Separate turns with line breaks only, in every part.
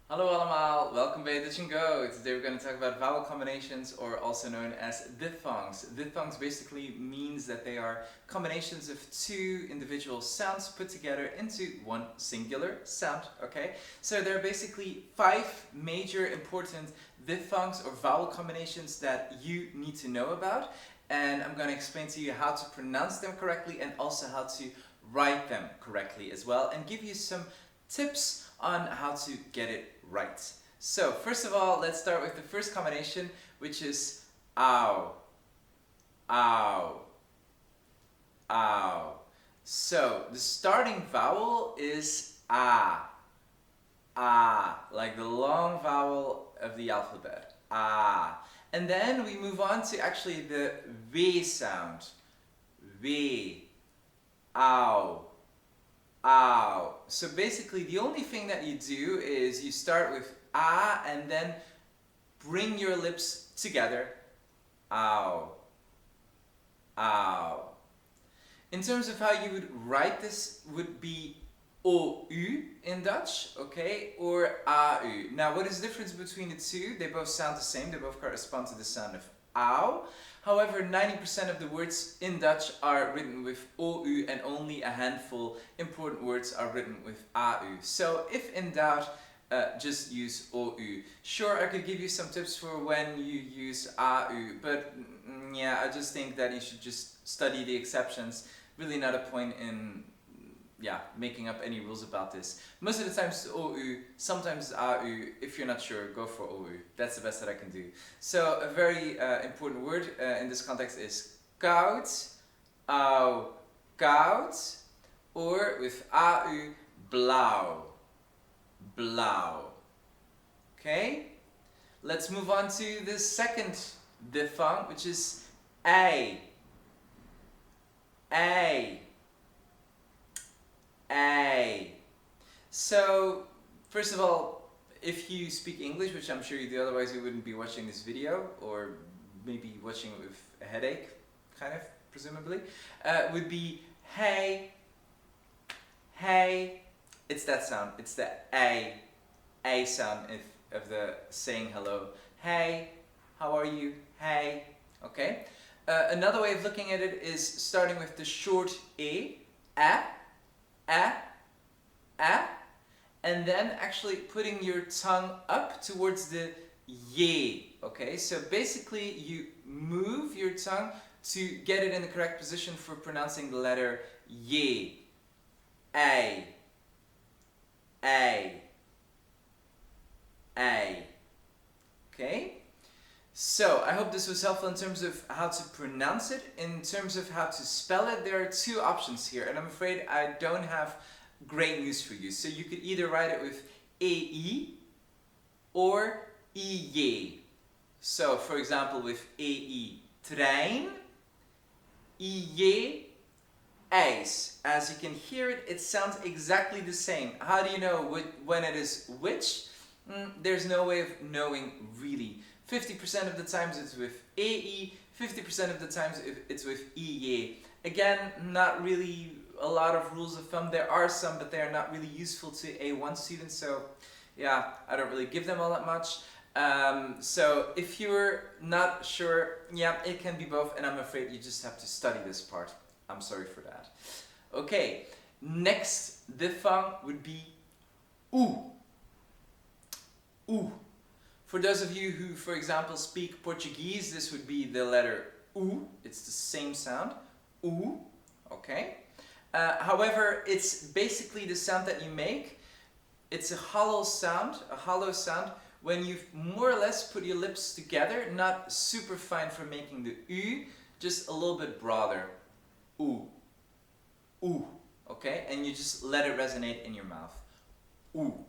Hallo allemaal, welkom bij Dutch and Go. Today we're going to talk about vowel combinations, or also known as diphthongs. Diphthongs basically means that they are combinations of two individual sounds put together into one singular sound, okay? So there are basically 5 major important diphthongs or vowel combinations that you need to know about, and I'm going to explain to you how to pronounce them correctly and also how to write them correctly as well, and give you some tips on how to get it right. So first of all, let's start with the first combination, which is ow, ow, ow. So the starting vowel is ah, like the long vowel of the alphabet, ah. And then we move on to actually the V sound, V, ow, ow. So basically the only thing that you do is you start with ah and then bring your lips together, ow, ow. In terms of how you would write this would be OU in Dutch, okay, or AU. Now what is the difference between the two? They both sound the same, they both correspond to the sound of ow. However, 90% of the words in Dutch are written with OU and only a handful important words are written with AU. So if in doubt, just use OU. Sure, I could give you some tips for when you use AU, but yeah, I just think that you should just study the exceptions. Really not a point in making up any rules about this. Most of the times it's OU, sometimes it's AU. If you're not sure, go for OU. That's the best that I can do. So a very important word in this context is koud, au, koud, or with AU, blauw, blauw. Okay? Let's move on to the second diphthong, which is ei, ei. A. So, first of all, if you speak English, which I'm sure you do, otherwise you wouldn't be watching this video, or maybe watching it with a headache, kind of, presumably, would be hey, hey. It's that sound. It's the A sound of the saying hello. Hey, how are you? Hey, okay. Another way of looking at it is starting with the short a, and then actually putting your tongue up towards the ye, okay? So basically you move your tongue to get it in the correct position for pronouncing the letter ye. A. Okay? So, I hope this was helpful in terms of how to pronounce it. In terms of how to spell it, there are 2 options here, and I'm afraid I don't have great news for you. So you could either write it with ei or ij. So, for example, with ei, trein, ij, ijs. As you can hear it, it sounds exactly the same. How do you know when it is which? There's no way of knowing really. 50% of the times it's with ei, 50% of the times it's with ij. Again, not really a lot of rules of thumb. There are some, but they are not really useful to A1 students, so yeah, I don't really give them all that much. So if you're not sure, yeah, it can be both, and I'm afraid you just have to study this part. I'm sorry for that. Okay, next diphthong would be oo. Oo. For those of you who, for example, speak Portuguese, this would be the letter U. It's the same sound, U, okay? However, it's basically the sound that you make. It's a hollow sound when you more or less put your lips together, not super fine for making the U, just a little bit broader, U, U, okay? And you just let it resonate in your mouth, U.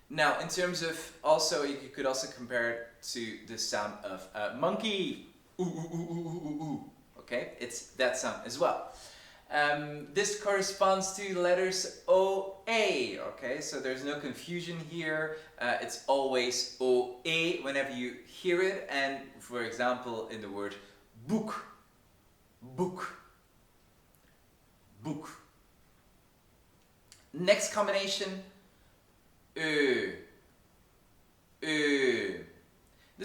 Now, in terms of also, you could also compare it to the sound of a monkey. Ooh, ooh, ooh, ooh, ooh, ooh, ooh. Okay, it's that sound as well. This corresponds to the letters OA. Okay, so there's no confusion here. It's always OA whenever you hear it. And for example, in the word boek, boek, boek. Next combination.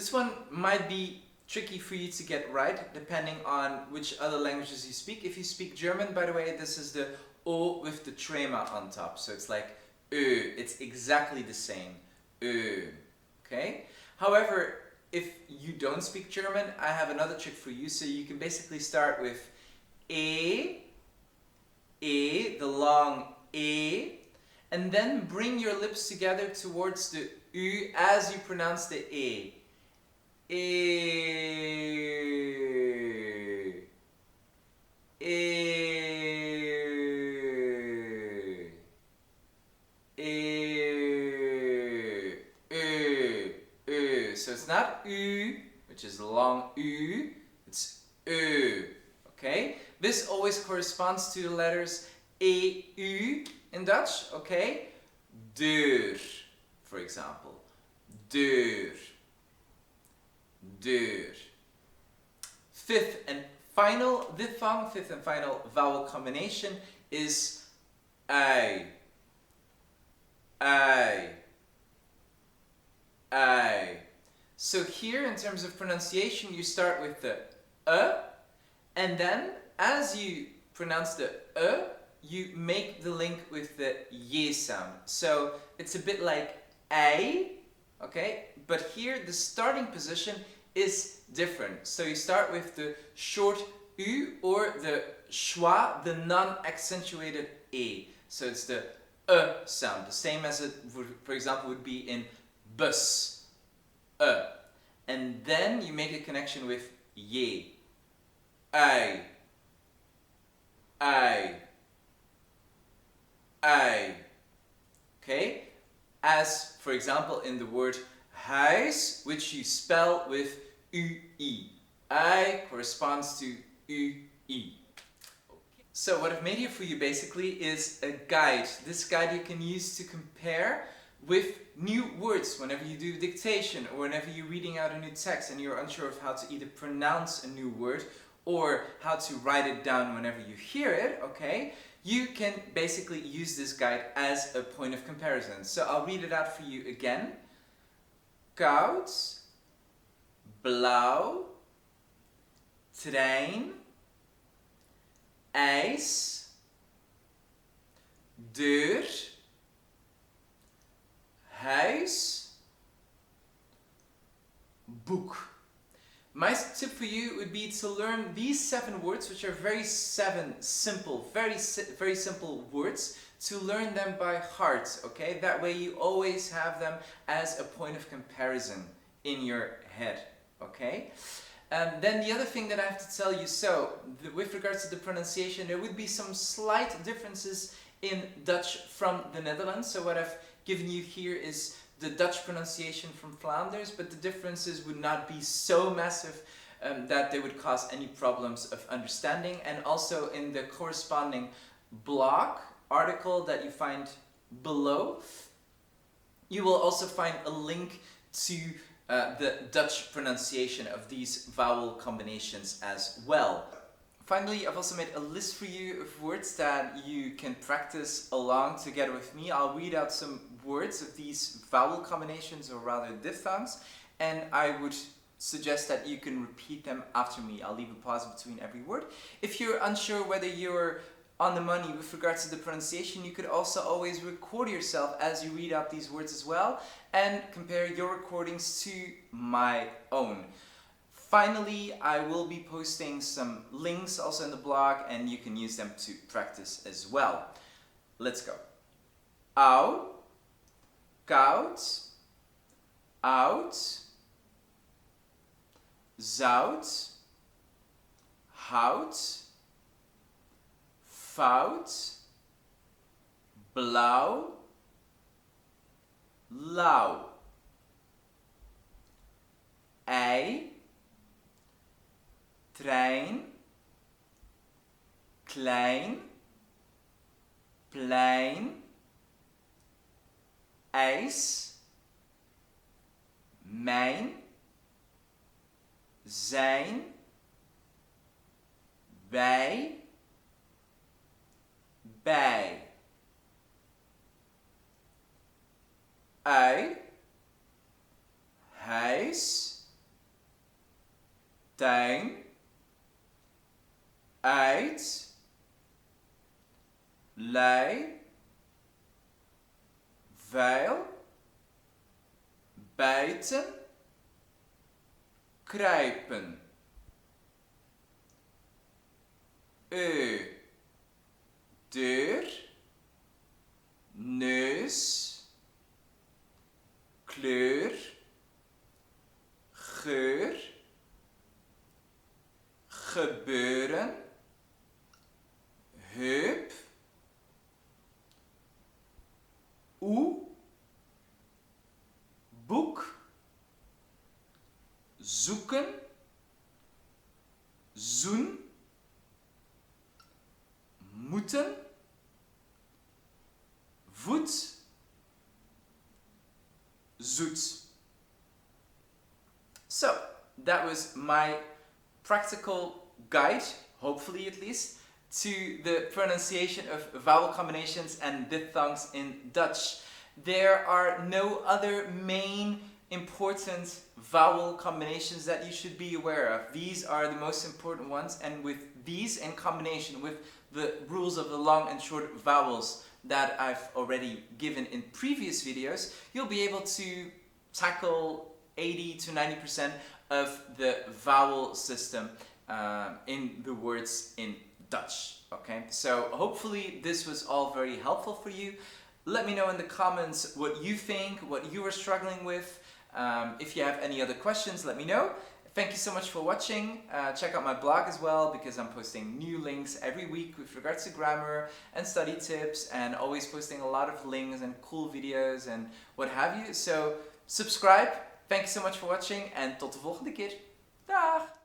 This one might be tricky for you to get right, depending on which other languages you speak. If you speak German, by the way, this is the O with the trema on top. So it's like Ö. It's exactly the same. Ö. Okay? However, if you don't speak German, I have another trick for you. So you can basically start with E, the long E, and then bring your lips together towards the U as you pronounce the E. E. E. E. So it's not U, which is the long U, it's Ö. Okay? This always corresponds to the letters E, U in Dutch, okay? Deur, for example. Deur. Deur. Fifth and final vowel combination is ui. Ui. Ui. So here, in terms of pronunciation, you start with the and then as you pronounce the you make the link with the ye sound. So it's a bit like ei, okay? But here the starting position is different. So you start with the short u or the schwa, the non-accentuated e. So it's the sound, the same as it would, for example, would be in bus, and then you make a connection with ye, ei, ei, ei. Okay? As, for example, in the word huis, which you spell with ui. I corresponds to ui. So what I've made here for you basically is a guide. This guide you can use to compare with new words whenever you do dictation or whenever you're reading out a new text and you're unsure of how to either pronounce a new word or how to write it down whenever you hear it, okay? You can basically use this guide as a point of comparison. So I'll read it out for you again. Koud, blauw, trein, ijs, deur, huis, boek. My tip for you would be to learn these 7 words, which are very simple words, to learn them by heart, okay? That way you always have them as a point of comparison in your head, okay? Then the other thing that I have to tell you, with regards to the pronunciation, there would be some slight differences in Dutch from the Netherlands. So what I've given you here is the Dutch pronunciation from Flanders, but the differences would not be so massive that they would cause any problems of understanding. And also in the corresponding blog article that you find below, you will also find a link to the Dutch pronunciation of these vowel combinations as well. Finally, I've also made a list for you of words that you can practice along together with me. I'll read out some words of these vowel combinations, or rather diphthongs, and I would suggest that you can repeat them after me. I'll leave a pause between every word. If you're unsure whether you're on the money with regards to the pronunciation, you could also always record yourself as you read out these words as well and compare your recordings to my own. Finally, I will be posting some links also in the blog and you can use them to practice as well. Let's go. Oud, koud, oud, zout, hout, fout, blauw, lauw, ei, trein, klein, plein, ijs, mijn, zijn, wij, bij, ui, huis, tuin, uit, lei, vuil, buiten, kruipen, deur, neus, kleur, geur, gebeuren, heup, boek, zoeken, zoen, moeten, voet, zoet. So, that was my practical guide, hopefully at least, to the pronunciation of vowel combinations and diphthongs in Dutch. There are no other main important vowel combinations that you should be aware of. These are the most important ones, and with these in combination with the rules of the long and short vowels that I've already given in previous videos, you'll be able to tackle 80 to 90% of the vowel system in the words in Dutch. Okay, so hopefully this was all very helpful for you. Let me know in the comments what you think, what you are struggling with. If you have any other questions, let me know. Thank you so much for watching. Check out my blog as well, because I'm posting new links every week with regards to grammar and study tips, and always posting a lot of links and cool videos and what have you. So subscribe. Thank you so much for watching, en tot de volgende keer. Dag!